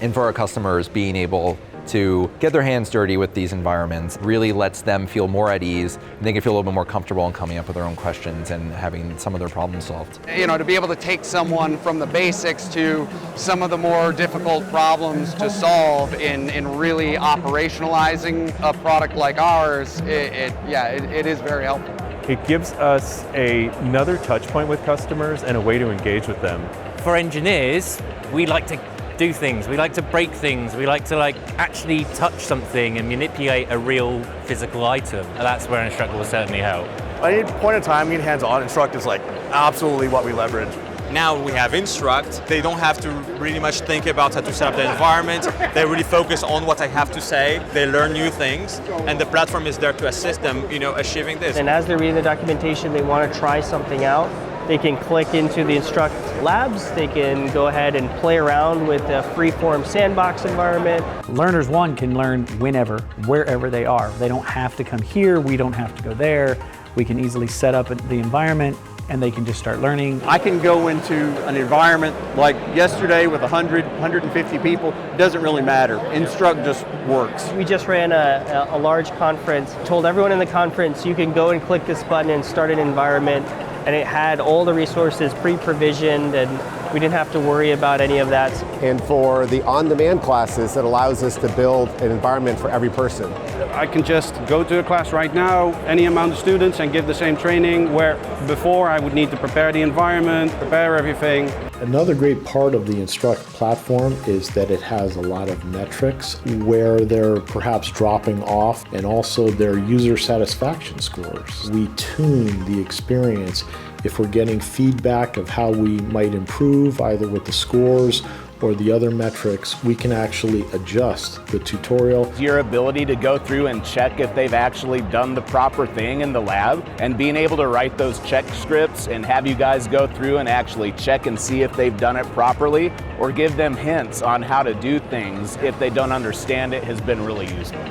And for our customers, being able to get their hands dirty with these environments really lets them feel more at ease, and they can feel a little bit more comfortable in coming up with their own questions and having some of their problems solved. You know, to be able to take someone from the basics to some of the more difficult problems to solve in really operationalizing a product like ours, it is very helpful. It gives us another touch point with customers and a way to engage with them. For engineers, we like to do things, we like to break things, we like to actually touch something and manipulate a real physical item. And that's where Instruqt will certainly help. At any point in time, getting hands-on, Instruqt is absolutely what we leverage. Now we have Instruqt. They don't have to really much think about how to set up the environment. They really focus on what I have to say. They learn new things, and the platform is there to assist them, achieving this. And as they're reading the documentation, they want to try something out. They can click into the Instruqt labs. They can go ahead and play around with a free-form sandbox environment. Learners, one, can learn whenever, wherever they are. They don't have to come here. We don't have to go there. We can easily set up the environment, and they can just start learning. I can go into an environment like yesterday with 100, 150 people. It doesn't really matter. Instruqt just works. We just ran a large conference, told everyone in the conference, you can go and click this button and start an environment. And it had all the resources pre-provisioned, and we didn't have to worry about any of that. And for the on-demand classes, it allows us to build an environment for every person. I can just go to a class right now, any amount of students, and give the same training, where before I would need to prepare the environment, prepare everything. Another great part of the Instruqt platform is that it has a lot of metrics where they're perhaps dropping off, and also their user satisfaction scores. We tune the experience if we're getting feedback of how we might improve, either with the scores or the other metrics. We can actually adjust the tutorial. Your ability to go through and check if they've actually done the proper thing in the lab, and being able to write those check scripts and have you guys go through and actually check and see if they've done it properly, or give them hints on how to do things if they don't understand it, has been really useful.